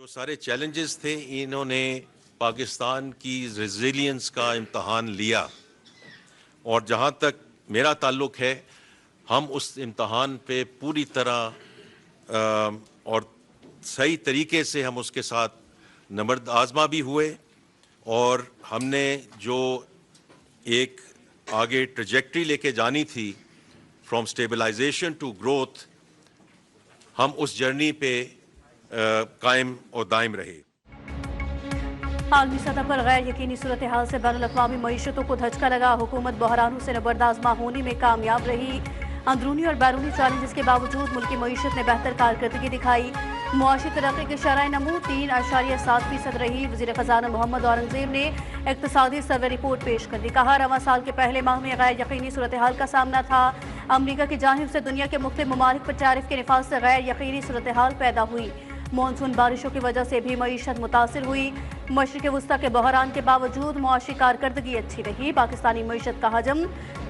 जो सारे चैलेंजेस थे इन्होंने पाकिस्तान की रेजिलियंस का इम्तहान लिया और जहाँ तक मेरा ताल्लुक़ है हम उस इम्तहान पे पूरी तरह और सही तरीके से हम उसके साथ नमर्द आज़मा भी हुए और हमने जो एक आगे ट्रैजेक्टरी लेके जानी थी फ्रॉम स्टेबलाइजेशन टू ग्रोथ हम उस जर्नी पे कायम और दायम रहे। आलमी सतह पर गैर यकीनी सूरत हाल से बैनुल-अक़वामी मईशतों को धचका लगा। हुकूमत बहरानों से नबर्द आज़मा होने में कामयाब रही। अंदरूनी और बैरूनी चैलेंजेस के बावजूद मुल्की मईशत ने बेहतर कारकर्दगी दिखाई। मुआशी तरक्की की शरह नमू 3.7% रही। वज़ीर ख़ज़ाना मोहम्मद औरंगज़ेब ने इक़्तिसादी सर्वे रिपोर्ट पेश कर दी। कहा रवां साल के पहले माह में गैर यकीनी सूरत हाल का सामना था। अमरीका की जानिब से दुनिया के मुख्तलिफ ममालिक पर टैरिफ के निफाज़ से गैर यकीनी सूरत हाल पैदा हुई। मानसून बारिशों की वजह से भी मईशत मुतासिर हुई। मशरिक़ वस्ता के बहरान के बावजूद मुआशी कारकर्दगी अच्छी रही। पाकिस्तानी मईशत का हजम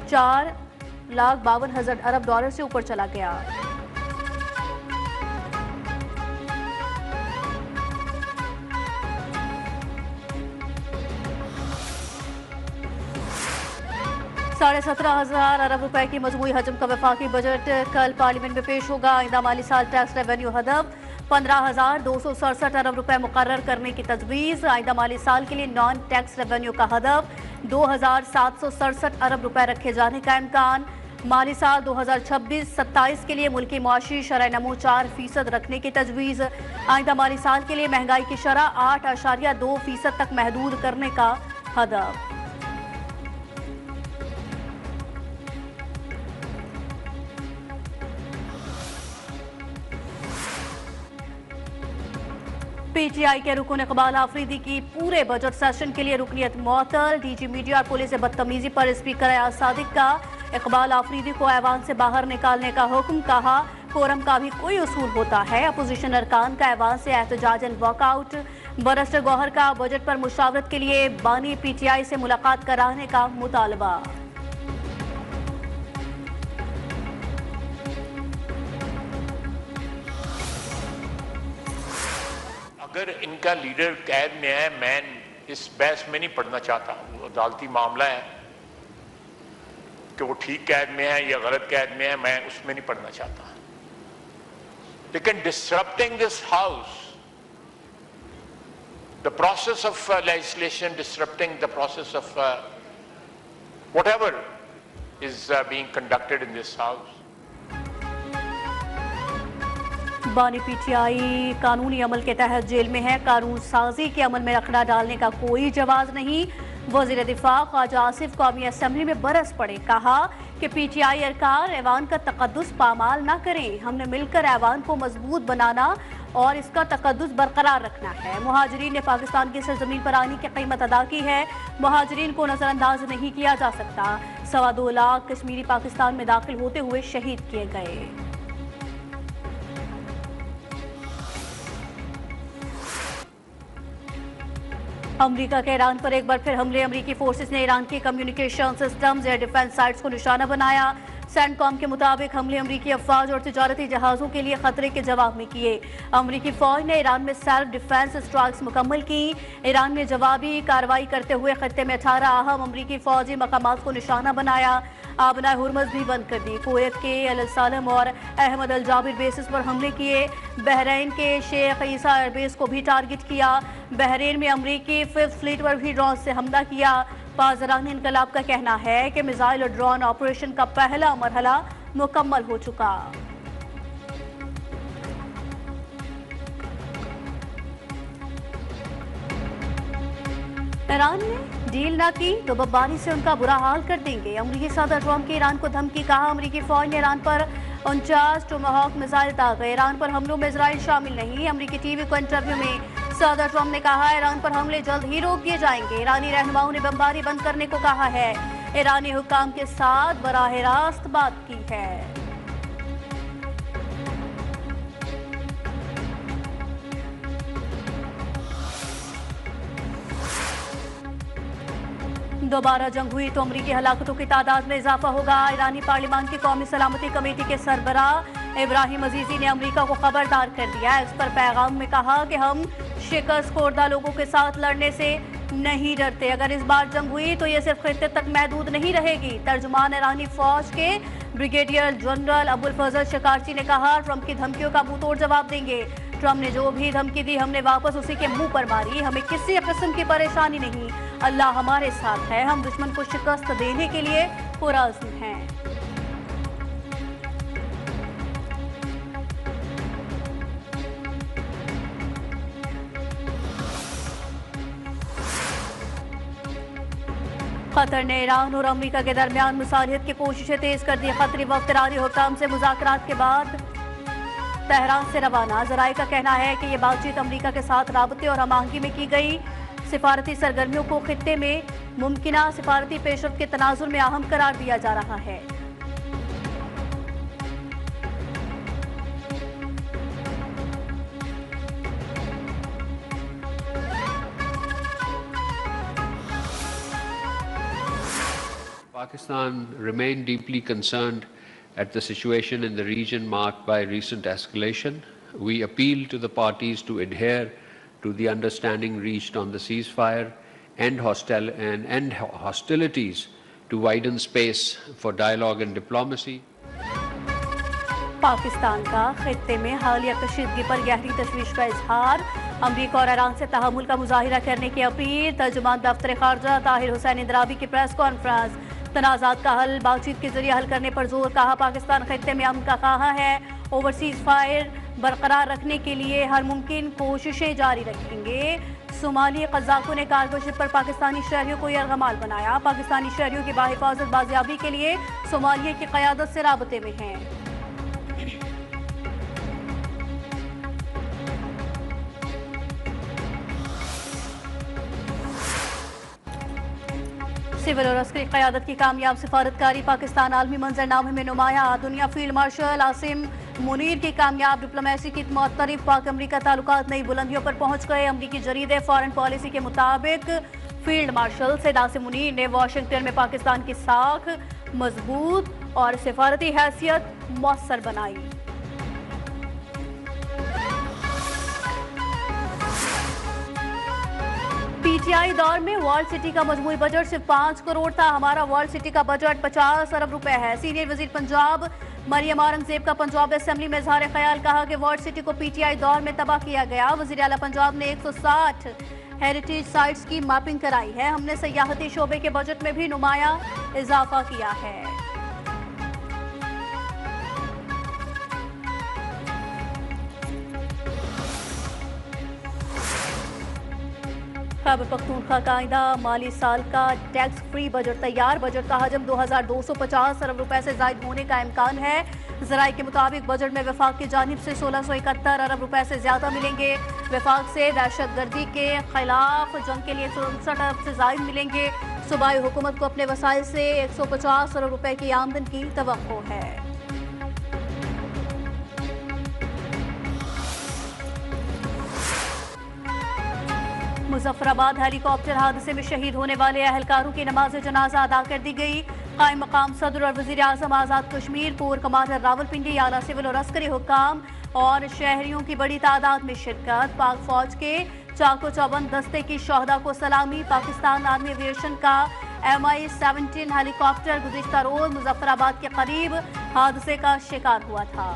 4,52,000 अरब डॉलर से ऊपर चला गया। $17,500 अरब रुपए की मजमूई हजम का वफाकी बजट कल पार्लियामेंट में पेश होगा। आइंदा माली साल टैक्स रेवेन्यू हदफ 15,267 अरब रुपए मुकर्रर करने की तजवीज़। आइंदा माली साल के लिए नॉन टैक्स रेवेन्यू का हदफ 2,767 अरब रुपए रखे जाने का इम्कान। माली साल 2026-27 के लिए मुल्की मुआशी शरह नमू 4% रखने की तजवीज़। आइंदा माली साल के लिए महंगाई की शरह 8.2% तक महदूद करने का हदफ। पीटीआई के रुकन इकबाल आफरीदी की पूरे बजट सेशन के लिए रुकनियत मुअत्तल। डीजी मीडिया और पुलिस से बदतमीजी पर स्पीकर अयाज सादिक का इकबाल आफरीदी को ऐवान से बाहर निकालने का हुक्म। कहा कोरम का भी कोई उसूल होता है। अपोजिशन अरकान का ऐवान से एहतजाजन वॉकआउट। बैरिस्टर गौहर का बजट पर मुशावरत के लिए बानी पीटीआई से मुलाकात कराने का मुतालबा। अगर इनका लीडर कैद में है, मैं इस बहस में नहीं पढ़ना चाहता। वो अदालती मामला है कि वो ठीक कैद में है या गलत कैद में है, मैं उसमें नहीं पढ़ना चाहता। लेकिन disrupting this house, the process of legislation, disrupting the process of whatever is being conducted in this house. बानी पीटीआई कानूनी अमल के तहत जेल में है। कानून साजी के अमल में रखना डालने का कोई जवाब नहीं। वज़ीर दिफा ख्वाजा आसिफ कौमी असम्बली में बरस पड़े। कहा कि पीटीआई अरकान ऐवान का तकद्दुस पामाल ना करें। हमने मिलकर ऐवान को मजबूत बनाना और इसका तकद्दुस बरकरार रखना है। मुहाजिरीन ने पाकिस्तान की सरजमीन पर आने की कीमत अदा की है। मुहाजिरीन को नजरअंदाज नहीं किया जा सकता। 2.25 लाख कश्मीरी पाकिस्तान में दाखिल होते हुए शहीद किए गए। अमरीका के ईरान पर एक बार फिर हमले। अमरीकी फोर्सेस ने ईरान के communication systems, air defence sites को निशाना बनाया। सेंटकॉम के मुताबिक हमले अमरीकी अफवाज और तिजारती जहाज़ों के लिए खतरे के जवाब में किए। अमरीकी फौज ने ईरान में सेल्फ डिफेंस स्ट्राइक्स मुकम्मल की। ईरान ने जवाबी कार्रवाई करते हुए खत्ते में 18 अहम अमरीकी फौजी मकामात को निशाना बनाया। आबना हुरमज भी बंद कर दी। कुवैत के अल सालम और अहमद अल जाबिर बेसिस पर हमले किए। बहरीन के शेख ईसा एयरबेस को भी टारगेट किया। बहरीन में अमरीकी 5th फ्लीट पर भी ड्रोन से हमला किया। पाज़रान इनकलाब का कहना है कि मिसाइल और ड्रोन ऑपरेशन का पहला मरहला मुकम्मल हो चुका। ईरान ने डील ना की तो बमबारी से उनका बुरा हाल कर देंगे। अमरीकी सदर ट्रंप की ईरान को धमकी। कहा अमरीकी फौज ने ईरान पर 49 टोमाहॉक मिसाइल दागे। ईरान पर हमलों में इजराइल शामिल नहीं। अमरीकी टीवी को इंटरव्यू में सदर ट्रंप ने कहा ईरान पर हमले जल्द ही रोक दिए जाएंगे। ईरानी रहनुमाओं ने बमबारी बंद करने को कहा है। ईरानी हुक्काम के साथ बराह रास्त बात की है। दोबारा जंग हुई तो अमरीकी हलाकतों की तादाद में इजाफा होगा। ईरानी पार्लियामान की कौमी सलामती कमेटी के सरबराह इब्राहिम अजीजी ने अमरीका को खबरदार कर दिया। इस पर पैगाम में कहा कि हम شکست خوردہ لوگوں کے ساتھ لڑنے سے نہیں ڈرتے. اگر اس بار جنگ ہوئی تو یہ صرف خطے تک محدود نہیں رہے گی. ترجمان ایرانی فوج کے بریگیڈیئر جنرل ابو الفضل شکارچی نے کہا ٹرمپ کی دھمکیوں کا منہ توڑ جواب دیں گے. ٹرمپ نے جو بھی دھمکی دی ہم نے واپس اسی کے منہ پر ماری. ہمیں کسی قسم کی پریشانی نہیں. اللہ ہمارے ساتھ ہے. ہم دشمن کو شکست دینے کے لیے پرعزم ہیں. قطر نے ایران اور امریکہ کے درمیان مصالحت کی کوششیں تیز کر دی. قطری وفد ایرانی حکام سے مذاکرات کے بعد تہران سے روانہ. ذرائع کا کہنا ہے کہ یہ بات چیت امریکہ کے ساتھ رابطے اور ہم آہنگی میں کی گئی. سفارتی سرگرمیوں کو خطے میں ممکنہ سفارتی پیش رفت کے تناظر میں اہم قرار دیا جا رہا ہے. Pakistan remained deeply concerned at the situation in the region marked by recent escalation. We appeal to the parties to adhere to the understanding reached on the ceasefire, end hostilities, to widen space for dialogue and diplomacy. Pakistan کا خطے میں حالیہ کشیدگی پر گہری تشویش کا اظہار. امریکہ اور ایران سے تحمل کا مظاہرہ کرنے کی اپیل. ترجمان دفتر خارجہ طاہر حسین اندرابی کی پریس کانفرنس. تنازعات کا حل بات چیت کے ذریعے حل کرنے پر زور. کہا پاکستان خطے میں امن کا خواہاں ہے. اوورسیز فائر برقرار رکھنے کے لیے ہر ممکن کوششیں جاری رکھیں گے. صومالی قزاقوں نے کارگو شپ پر پاکستانی شہریوں کو یرغمال بنایا. پاکستانی شہریوں کی باحفاظت بازیابی کے لیے صومالیہ کی قیادت سے رابطے میں ہیں. سول اور عسکری قیادت کی کامیاب سفارتکاری. پاکستان عالمی منظرنامے میں نمایاں. دنیا فیلڈ مارشل عاصم منیر کی کامیاب ڈپلومیسی کی معترف. پاک امریکہ تعلقات نئی بلندیوں پر پہنچ گئے. امریکی جریدے فارن پالیسی کے مطابق فیلڈ مارشل سید عاصم منیر نے واشنگٹن میں پاکستان کی ساکھ مضبوط اور سفارتی حیثیت مؤثر بنائی. پی ٹی آئی دور میں ورلڈ سٹی کا مجموعی بجٹ صرف 5 کروڑ تھا. ہمارا ورلڈ سٹی کا بجٹ 50 ارب روپے ہے. سینئر وزیر پنجاب مریم اورنگزیب کا پنجاب اسمبلی میں اظہار خیال. کہا کہ ورلڈ سٹی کو پی ٹی آئی دور میں تباہ کیا گیا. وزیر اعلیٰ پنجاب نے 160 ہیریٹیج سائٹس کی میپنگ کرائی ہے. ہم نے سیاحتی شعبے کے بجٹ میں بھی نمایاں اضافہ کیا ہے. خیبر پختونخوا کا آئندہ مالی سال کا ٹیکس فری بجٹ تیار. بجٹ کا حجم 2250 ارب روپے سے زائد ہونے کا امکان ہے. ذرائع کے مطابق بجٹ میں وفاق کی جانب سے 1671 ارب روپے سے زیادہ ملیں گے. وفاق سے دہشت گردی کے خلاف جنگ کے لیے 64 ارب سے زائد ملیں گے. صوبائی حکومت کو اپنے وسائل سے 150 ارب روپے کی آمدن کی توقع ہے. مظفر آباد ہیلی کاپٹر حادثے میں شہید ہونے والے اہلکاروں کی نماز جنازہ ادا کر دی گئی. قائم مقام صدر اور وزیر اعظم آزاد کشمیر کور کمانڈر راولپنڈی اعلیٰ سول اور عسکری حکام اور شہریوں کی بڑی تعداد میں شرکت. پاک فوج کے چاق و چوبند دستے کی شہداء کو سلامی. پاکستان آرمی ایویشن کا MI-17 ہیلی کاپٹر گزشتہ روز مظفر آباد کے قریب حادثے کا شکار ہوا تھا.